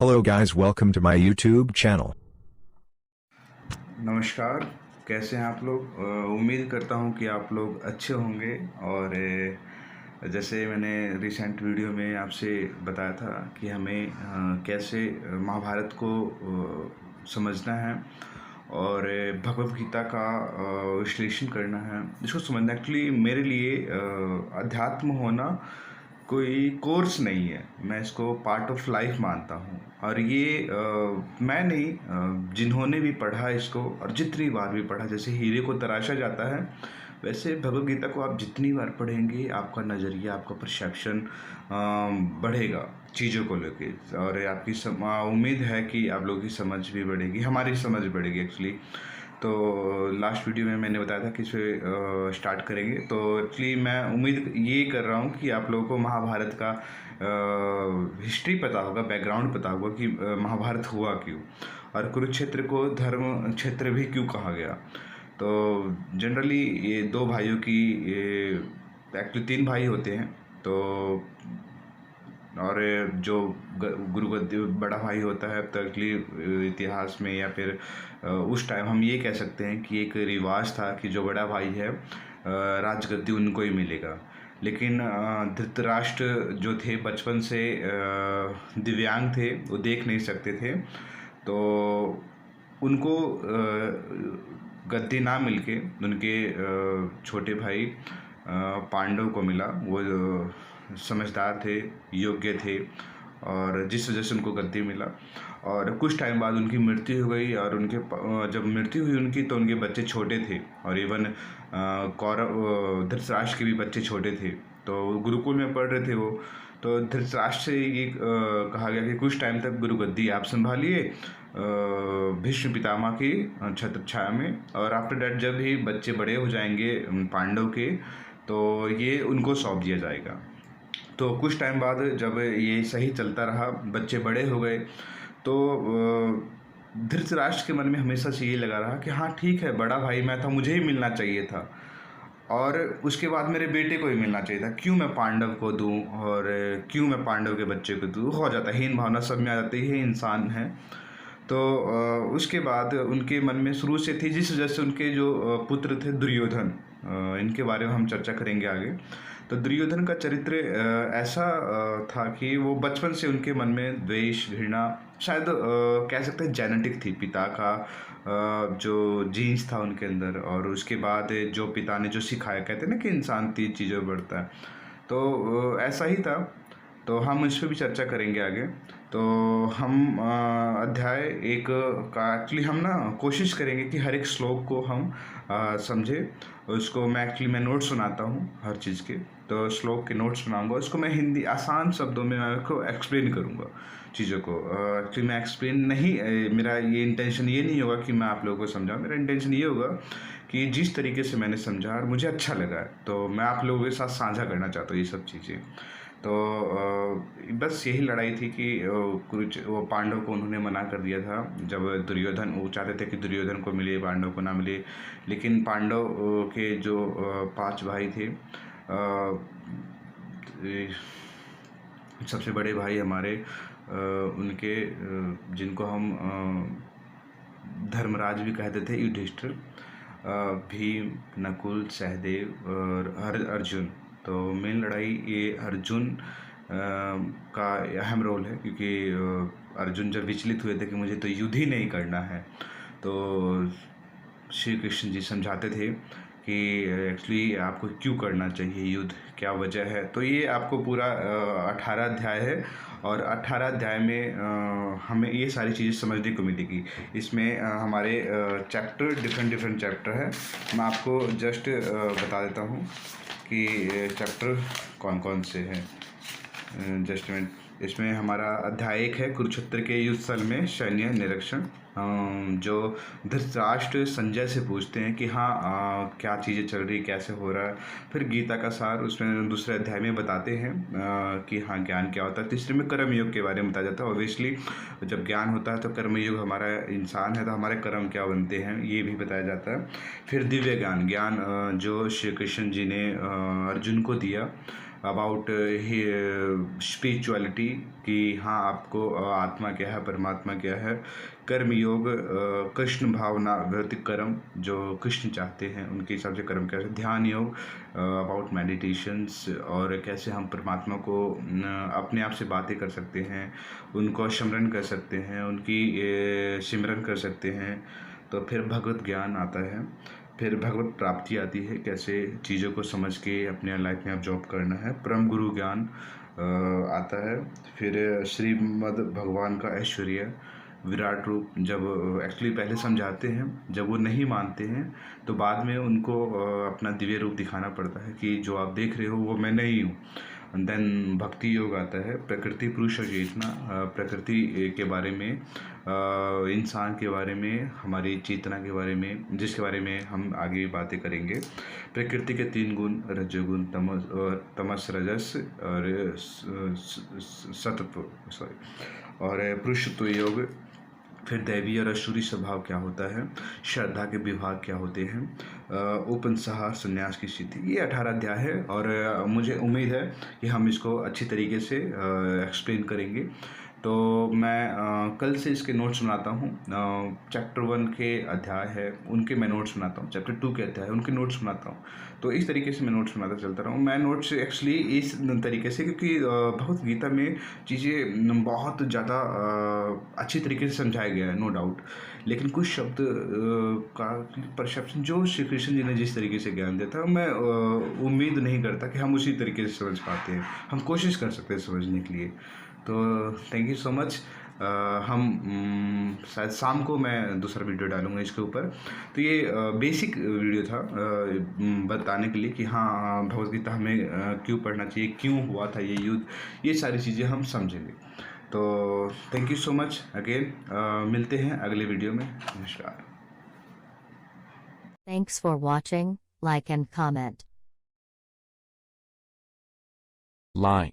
Hello guys, welcome to my YouTube channel. नमस्कार। कैसे हैं आप लोग? उम्मीद करता हूं कि आप लोग अच्छे होंगे। और जैसे मैंने रिसेंट वीडियो में आपसे बताया था कि हमें कैसे महाभारत को समझना है और भगवद गीता का विश्लेषण करना है। इसको समझना एक्चुअली मेरे लिए अध्यात्म होना कोई कोर्स नहीं है, मैं इसको पार्ट ऑफ लाइफ मानता हूँ। और ये मैं नहीं, जिन्होंने भी पढ़ा इसको और जितनी बार भी पढ़ा, जैसे हीरे को तराशा जाता है वैसे भगवद गीता को आप जितनी बार पढ़ेंगे आपका नज़रिया, आपका परसेप्शन बढ़ेगा चीज़ों को लेके। और आपकी उम्मीद है कि आप लोगों की समझ भी बढ़ेगी, हमारी समझ बढ़ेगी एक्चुअली। तो लास्ट वीडियो में मैंने बताया था कि इसे स्टार्ट करेंगे। तो एक्चुअली मैं उम्मीद ये कर रहा हूँ कि आप लोगों को महाभारत का हिस्ट्री पता होगा, बैकग्राउंड पता होगा कि महाभारत हुआ क्यों और कुरुक्षेत्र को धर्म क्षेत्र भी क्यों कहा गया। तो जनरली ये दो भाइयों की, एक्चुअली तीन भाई होते हैं। तो और जो गुरु गद्दी बड़ा भाई होता है, तो एक्चुअली इतिहास में या फिर उस टाइम हम ये कह सकते हैं कि एक रिवाज था कि जो बड़ा भाई है राजगद्दी उनको ही मिलेगा। लेकिन धृतराष्ट्र जो थे बचपन से दिव्यांग थे, वो देख नहीं सकते थे, तो उनको गद्दी ना मिलके उनके छोटे भाई पांडव को मिला। वो समझदार थे, योग्य थे, और जिस वजह से उनको गद्दी मिला। और कुछ टाइम बाद उनकी मृत्यु हो गई, और उनके जब मृत्यु हुई उनकी, तो उनके बच्चे छोटे थे, और इवन कौरव धृतराष्ट्र के भी बच्चे छोटे थे, तो गुरुकुल में पढ़ रहे थे वो। तो धृतराष्ट्र से ये कहा गया कि कुछ टाइम तक गुरु गद्दी आप संभालिए भीष्म पितामह की छत्र छाया में, और आफ्टर डैट जब भी बच्चे बड़े हो जाएंगे पांडव के, तो ये उनको सौंप दिया जाएगा। तो कुछ टाइम बाद जब ये सही चलता रहा, बच्चे बड़े हो गए, तो धृतराष्ट्र के मन में हमेशा से ये लगा रहा कि हाँ ठीक है, बड़ा भाई मैं था, मुझे ही मिलना चाहिए था, और उसके बाद मेरे बेटे को ही मिलना चाहिए था। क्यों मैं पांडव को दूं, और क्यों मैं पांडव के बच्चे को दूं? हो जाता है, हीन भावना सब में आ जाती है, इंसान है। तो उसके बाद उनके मन में शुरू से थी, जिस वजह से उनके जो पुत्र थे दुर्योधन, इनके बारे में हम चर्चा करेंगे आगे। तो दुर्योधन का चरित्र ऐसा था कि वो बचपन से उनके मन में द्वेष, घृणा, शायद कह सकते हैं जेनेटिक थी, पिता का जो जीन्स था उनके अंदर। और उसके बाद जो पिता ने जो सिखाया, कहते हैं ना कि इंसान 3 चीज़ों में बढ़ता है, तो ऐसा ही था। तो हम इस पर भी चर्चा करेंगे आगे। तो हम अध्याय 1 का एक्चुअली हम ना कोशिश करेंगे कि हर एक श्लोक को हम समझे। उसको मैं नोट्स सुनाता हूँ हर चीज़ के, तो श्लोक के नोट्स सुनाऊंगा, उसको मैं हिंदी आसान शब्दों में मैं उसको एक्सप्लेन करूँगा चीज़ों को। एक्चुअली मैं एक्सप्लेन नहीं, मेरा ये इंटेंशन ये नहीं होगा कि मैं आप लोगों को समझाऊँ। मेरा इंटेंशन ये होगा कि जिस तरीके से मैंने समझा और मुझे अच्छा लगा है, तो मैं आप लोगों के साथ साझा करना चाहता हूँ ये सब चीज़ें। तो बस यही लड़ाई थी कि कुछ वो पांडव को उन्होंने मना कर दिया था। जब दुर्योधन, वो चाहते थे कि दुर्योधन को मिले, पांडव को ना मिले, लेकिन पांडव के जो 5 भाई थे, सबसे बड़े भाई हमारे उनके जिनको हम धर्मराज भी कहते थे, युधिष्ठिर, भीम, नकुल, सहदेव और अर्जुन। तो मेन लड़ाई ये अर्जुन का अहम रोल है, क्योंकि अर्जुन जब विचलित हुए थे कि मुझे तो युद्ध ही नहीं करना है, तो श्री कृष्ण जी समझाते थे कि एक्चुअली आपको क्यों करना चाहिए युद्ध, क्या वजह है। तो ये आपको पूरा 18 अध्याय है, और 18 अध्याय में हमें ये सारी चीज़ें समझने को मिलेगी। इसमें हमारे चैप्टर डिफरेंट चैप्टर है। मैं आपको जस्ट बता देता हूँ कि चैप्टर कौन कौन से हैं। Just minute. इसमें हमारा अध्याय 1 है, कुरुक्षेत्र के युद्ध स्थल में सैन्य निरीक्षण। जो धृतराष्ट्र संजय से पूछते हैं कि हाँ क्या चीज़ें चल रही, कैसे हो रहा है। फिर गीता का सार उसमें दूसरे अध्याय में बताते हैं कि हाँ ज्ञान क्या होता है। तीसरे में कर्म योग के बारे में बताया जाता है। ऑब्वियसली जब ज्ञान होता है तो कर्म योग, हमारा इंसान है तो हमारे कर्म क्या बनते हैं ये भी बताया जाता है। फिर दिव्य ज्ञान जो श्री कृष्ण जी ने अर्जुन को दिया, अबाउट स्पिरिचुअलिटी कि हाँ आपको आत्मा क्या है, परमात्मा क्या है, कर्म योग, कृष्ण भावना भौतिक कर्म जो कृष्ण चाहते हैं उनके हिसाब से कर्म क्या है, ध्यान योग, अबाउट मेडिटेशंस और कैसे हम परमात्मा को अपने आप से बातें कर सकते हैं, उनको स्मरण कर सकते हैं, उनकी सिमरन कर सकते हैं। तो फिर भगवत ज्ञान आता है, फिर भगवत प्राप्ति आती है, कैसे चीज़ों को समझ के अपने लाइफ में आप जॉब करना है, परम गुरु ज्ञान आता है। फिर श्रीमद् भगवान का ऐश्वर्य, विराट रूप, जब एक्चुअली पहले समझाते हैं, जब वो नहीं मानते हैं तो बाद में उनको अपना दिव्य रूप दिखाना पड़ता है कि जो आप देख रहे हो वो मैं नहीं हूँ। देन भक्ति योग आता है, प्रकृति पुरुष और चेतना, प्रकृति के बारे में, इंसान के बारे में, हमारी चेतना के बारे में, जिसके बारे में हम आगे बातें करेंगे। प्रकृति के 3 गुण, रजोगुण, तमस रजस और सतत्व, सॉरी, और पुरुषत्व योग। फिर दैवीय और असुरी स्वभाव क्या होता है, श्रद्धा के विभाग क्या होते हैं, ओपन सहार संन्यास की स्थिति। ये 18 अध्याय है और मुझे उम्मीद है कि हम इसको अच्छी तरीके से एक्सप्लेन करेंगे। तो मैं कल से इसके नोट्स बनाता हूँ। चैप्टर 1 के अध्याय है उनके मैं नोट्स बनाता हूँ, चैप्टर 2 के अध्याय उनके नोट्स बनाता हूँ। तो इस तरीके से मैं नोट्स बनाता चलता रहा हूँ। मैं नोट्स एक्चुअली इस तरीके से, क्योंकि भगवत गीता में चीज़ें बहुत ज़्यादा अच्छी तरीके से समझाया गया है, नो डाउट, लेकिन कुछ शब्द का परसेप्शन जो श्री कृष्ण जी ने जिस तरीके से ज्ञान दिया था, मैं उम्मीद नहीं करता कि हम उसी तरीके से समझ पाते हैं। हम कोशिश कर सकते हैं समझने के लिए। तो थैंक यू सो मच। हम शायद शाम को मैं दूसरा वीडियो डालूंगा इसके ऊपर। तो ये बेसिक वीडियो था बताने के लिए कि हाँ भगवद गीता हमें क्यों पढ़ना चाहिए, क्यों हुआ था ये युद्ध, ये सारी चीज़ें हम समझेंगे। तो thank you so much again. मिलते हैं अगले वीडियो में। नमस्कार। Thanks for watching, like and comment. Like.